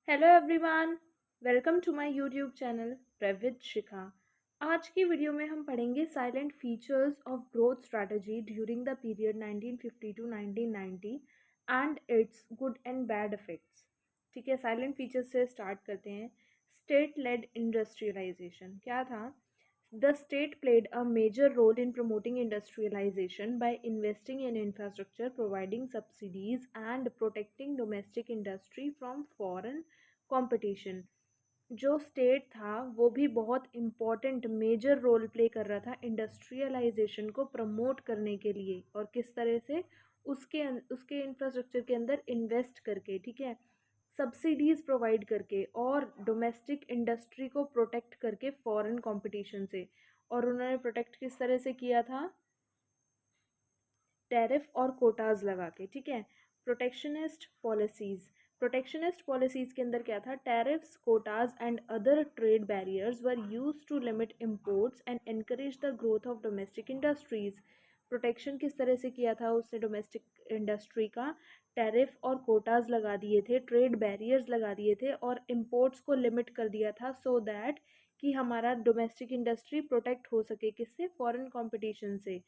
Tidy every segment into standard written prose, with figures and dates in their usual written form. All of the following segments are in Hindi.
Hello everyone, welcome to my YouTube channel प्रविद शिखा। आज की वीडियो में हम पढ़ेंगे silent features of growth strategy during the period 1950 to 1990 and it's good and bad effects. ठीक है, साइलेंट फीचर्स से स्टार्ट करते हैं। स्टेट लेड इंडस्ट्रियलाइजेशन क्या था? The state played a major role in promoting industrialization by investing in infrastructure, providing subsidies, and protecting domestic industry from foreign competition. जो स्टेट था वो भी बहुत इम्पॉर्टेंट मेजर रोल प्ले कर रहा था इंडस्ट्रियलाइजेशन को प्रमोट करने के लिए। और किस तरह से? उसके उसके इंफ्रास्ट्रक्चर के अंदर इन्वेस्ट करके, ठीक है, सब्सिडीज़ प्रोवाइड करके और डोमेस्टिक इंडस्ट्री को प्रोटेक्ट करके फॉरेन कंपटीशन से। और उन्होंने प्रोटेक्ट किस तरह से किया था? टैरिफ और कोटाज लगा के, ठीक है। प्रोटेक्शनिस्ट पॉलिसीज़ के अंदर क्या था? Tariffs, quotas and other trade barriers were used to limit imports and encourage the growth of domestic industries. Protection किस तरह से किया था उसने डोमेस्टिक इंडस्ट्री का? टैरिफ और कोटाज लगा दिए थे, ट्रेड बैरियर्स लगा दिए थे और इम्पोर्ट्स को लिमिट कर दिया था सो दैट कि हमारा डोमेस्टिक इंडस्ट्री प्रोटेक्ट हो सके किससे? फॉरेन कंपटीशन से।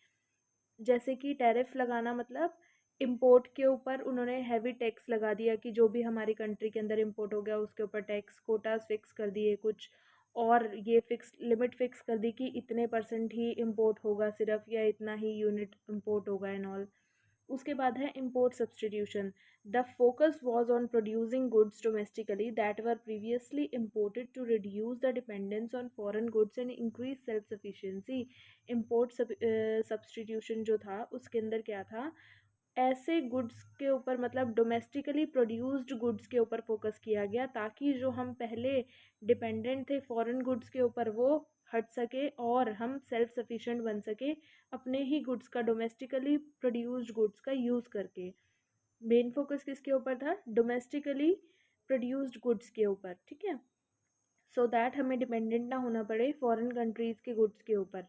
जैसे कि टैरिफ लगाना मतलब इम्पोर्ट के ऊपर उन्होंने हैवी टैक्स लगा दिया कि जो भी हमारी कंट्री के अंदर इम्पोर्ट हो गया उसके ऊपर टैक्स, कोटास फिक्स कर दिए कुछ, और ये फिक्स लिमिट फिक्स कर दी कि इतने परसेंट ही इम्पोर्ट होगा सिर्फ, या इतना ही यूनिट इम्पोर्ट होगा एंड ऑल। उसके बाद है import substitution. The focus was on producing goods domestically that were previously imported to reduce the dependence on foreign goods and increase self sufficiency. Import substitution जो था उसके अंदर क्या था? ऐसे गुड्स के ऊपर मतलब डोमेस्टिकली प्रोड्यूस्ड गुड्स के ऊपर फोकस किया गया ताकि जो हम पहले डिपेंडेंट थे फॉरेन गुड्स के ऊपर वो हट सके और हम सेल्फ सफिशिएंट बन सके अपने ही गुड्स का, डोमेस्टिकली प्रोड्यूस्ड गुड्स का यूज़ करके। मेन फोकस किसके ऊपर था? डोमेस्टिकली प्रोड्यूस्ड गुड्स के ऊपर, ठीक है, सो दैट हमें डिपेंडेंट ना होना पड़े फॉरेन कंट्रीज़ के गुड्स के ऊपर।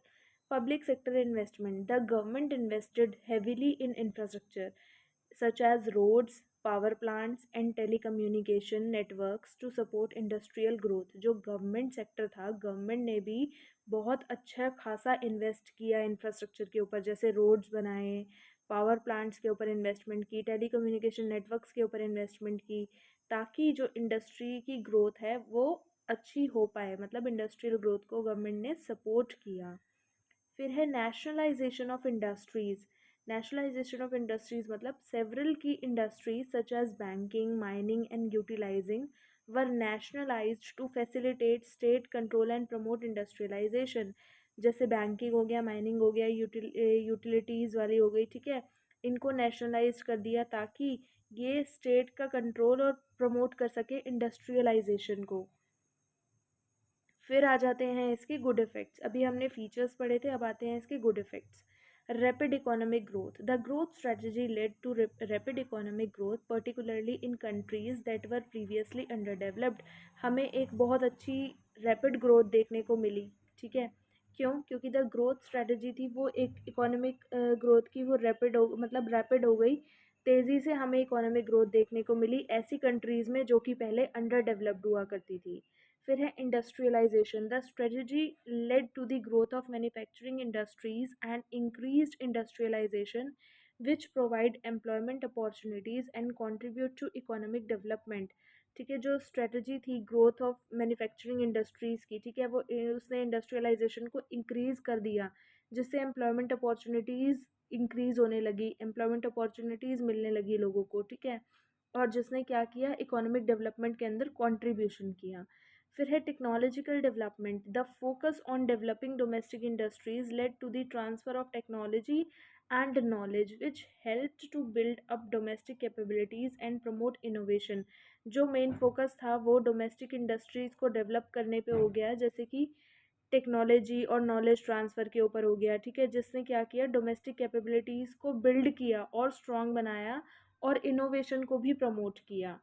Public sector investment. The government invested heavily in infrastructure such as roads, power plants and telecommunication networks to support industrial growth। जो गवर्नमेंट सेक्टर था, गवर्नमेंट ने भी बहुत अच्छा खासा इन्वेस्ट किया इंफ्रास्ट्रक्चर के ऊपर, जैसे रोड्स बनाए, पावर प्लांट्स के ऊपर इन्वेस्टमेंट की, टेलीकम्युनिकेशन नेटवर्क्स के ऊपर इन्वेस्टमेंट की, ताकि जो इंडस्ट्री की ग्रोथ है वो अच्छी हो पाए, मतलब इंडस्ट्रियल ग्रोथ को गवर्नमेंट ने सपोर्ट किया। फिर है nationalisation of industries. Nationalisation of industries मतलब several key industries such as banking, mining and utilising were nationalised to facilitate state control and promote industrialisation. जैसे बैंकिंग हो गया, माइनिंग हो गया, यूटिलिटीज़ वाली हो गई, ठीक है, इनको नेशनलाइज कर दिया ताकि ये स्टेट का कंट्रोल और प्रमोट कर सके इंडस्ट्रियलाइजेशन को। फिर आ जाते हैं इसके गुड इफ़ेक्ट्स। अभी हमने फीचर्स पढ़े थे, अब आते हैं इसके good effects. Rapid economic growth. The growth strategy led to rapid economic growth particularly in countries that were previously underdeveloped. हमें एक बहुत अच्छी रैपिड ग्रोथ देखने को मिली, ठीक है। क्यों? क्योंकि द ग्रोथ स्ट्रेटजी थी वो एक इकोनॉमिक ग्रोथ की, वो रैपिड हो, मतलब रैपिड हो गई, तेज़ी से हमें इकोनॉमिक ग्रोथ देखने को मिली ऐसी कंट्रीज़ में जो कि पहले अंडर डेवलप्ड हुआ करती थी। फिर है industrialisation. The strategy led to the growth of manufacturing industries and increased industrialisation which provide employment opportunities and contribute to economic development. ठीक है, जो स्ट्रेटजी थी ग्रोथ ऑफ मैन्युफैक्चरिंग इंडस्ट्रीज़ की, ठीक है, वो उसने इंडस्ट्रियलाइजेशन को इंक्रीज़ कर दिया जिससे एम्प्लॉयमेंट अपॉर्चुनिटीज़ इंक्रीज़ होने लगी, एम्प्लॉयमेंट अपॉर्चुनिटीज़ मिलने लगी लोगों को, ठीक है, और जिसने क्या किया? इकोनॉमिक डेवलपमेंट के अंदर कंट्रीब्यूशन किया। फिर है technological development. The focus on developing domestic industries led to the transfer of technology and knowledge which help to build up domestic capabilities and promote innovation. जो मेन फोकस था वो डोमेस्टिक इंडस्ट्रीज़ को डेवलप करने पे हो गया, जैसे कि टेक्नोलॉजी और नॉलेज ट्रांसफ़र के ऊपर हो गया, ठीक है, जिसने क्या किया? डोमेस्टिक कैपेबिलिटीज़ को बिल्ड किया और स्ट्रॉन्ग बनाया और इनोवेशन को भी प्रमोट किया।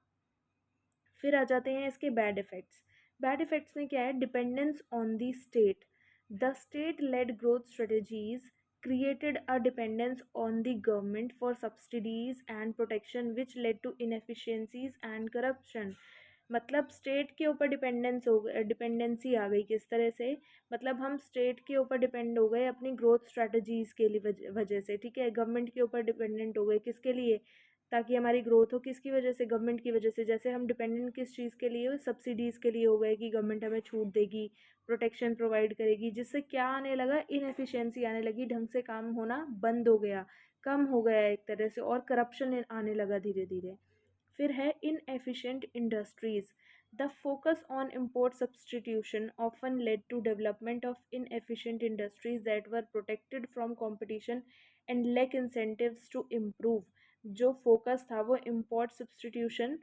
फिर आ जाते हैं इसके बैड इफ़ेक्ट्स। बैड इफ़ेक्ट्स में क्या है? Dependence on the state. The state led growth strategies created a dependence on the government for subsidies and protection which led to inefficiencies and corruption। मतलब स्टेट के ऊपर डिपेंडेंसी आ गई किस तरह से, मतलब हम स्टेट के ऊपर डिपेंड हो गए अपनी ग्रोथ स्ट्रेटजीज़ के लिए वजह से, ठीक है, गवर्नमेंट के ऊपर डिपेंडेंट हो गए किसके लिए, ताकि हमारी ग्रोथ हो किसकी वजह से, गवर्नमेंट की वजह से। जैसे हम डिपेंडेंट किस चीज़ के लिए, सब्सिडीज़ के लिए हो गए कि गवर्नमेंट हमें छूट देगी, प्रोटेक्शन प्रोवाइड करेगी, जिससे क्या आने लगा, इनएफिशिएंसी आने लगी, ढंग से काम होना बंद हो गया, कम हो गया एक तरह से, और करप्शन आने लगा धीरे धीरे। फिर है inefficient industries. The focus on import substitution often led to development of inefficient industries that were protected from competition and lack incentives to improve. जो focus था वो import substitution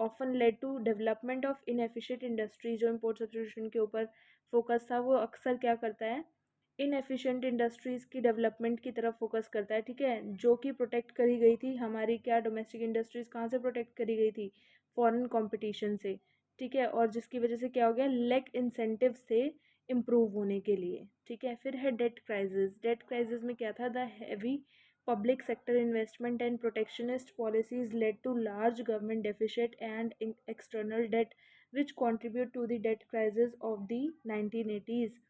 often led to development of inefficient industries, जो import substitution के ऊपर focus था वो अक्सर क्या करता है, इनएफिशिएंट इंडस्ट्रीज़ की डेवलपमेंट की तरफ फोकस करता है, ठीक है, जो कि प्रोटेक्ट करी गई थी हमारी, क्या डोमेस्टिक इंडस्ट्रीज़ कहाँ से प्रोटेक्ट करी गई थी, फॉरेन कंपटीशन से, ठीक है, और जिसकी वजह से क्या हो गया, लेक इंसेंटिव्स थे इम्प्रूव होने के लिए, ठीक है। फिर है डेट क्राइसिस। डेट क्राइसिस में क्या था, the heavy public sector investment and protectionist policies led to large government deficit and external debt, which contribute to the debt crisis of the 1980s।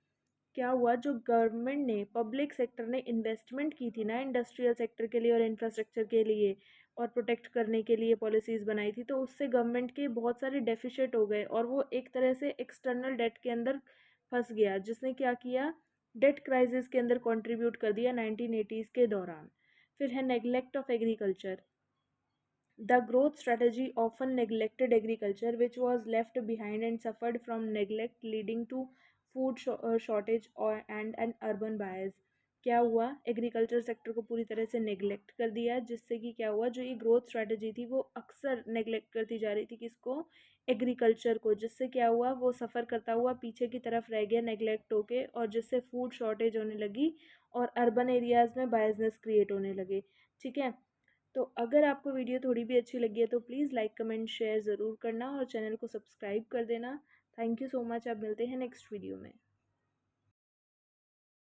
क्या हुआ, जो गवर्नमेंट ने, पब्लिक सेक्टर ने इन्वेस्टमेंट की थी ना इंडस्ट्रियल सेक्टर के लिए और इंफ्रास्ट्रक्चर के लिए और प्रोटेक्ट करने के लिए पॉलिसीज़ बनाई थी, तो उससे गवर्नमेंट के बहुत सारे डेफिशिट हो गए और वो एक तरह से एक्सटर्नल डेट के अंदर फंस गया, जिसने क्या किया, डेट क्राइसिस के अंदर कंट्रीब्यूट कर दिया 1980s के दौरान। फिर है neglect of agriculture. The growth strategy often neglected agriculture, which was left behind and suffered from neglect, leading to food shortage and an urban bias। क्या हुआ, एग्रीकल्चर सेक्टर को पूरी तरह से नेग्लेक्ट कर दिया, जिससे कि क्या हुआ, जो ये ग्रोथ स्ट्रेटजी थी वो अक्सर नेग्लेक्ट करती जा रही थी किसको, एग्रीकल्चर को, जिससे क्या हुआ, वो सफ़र करता हुआ पीछे की तरफ रह गया नेग्लेक्ट होके, और जिससे फूड शॉर्टेज होने लगी और अर्बन एरियाज़ में बायसनेस क्रिएट होने लगे, ठीक है। तो अगर आपको वीडियो थोड़ी भी अच्छी लगी है तो प्लीज़ लाइक कमेंट शेयर ज़रूर करना और चैनल को सब्सक्राइब कर देना। थैंक यू सो मच, आप मिलते हैं नेक्स्ट वीडियो में।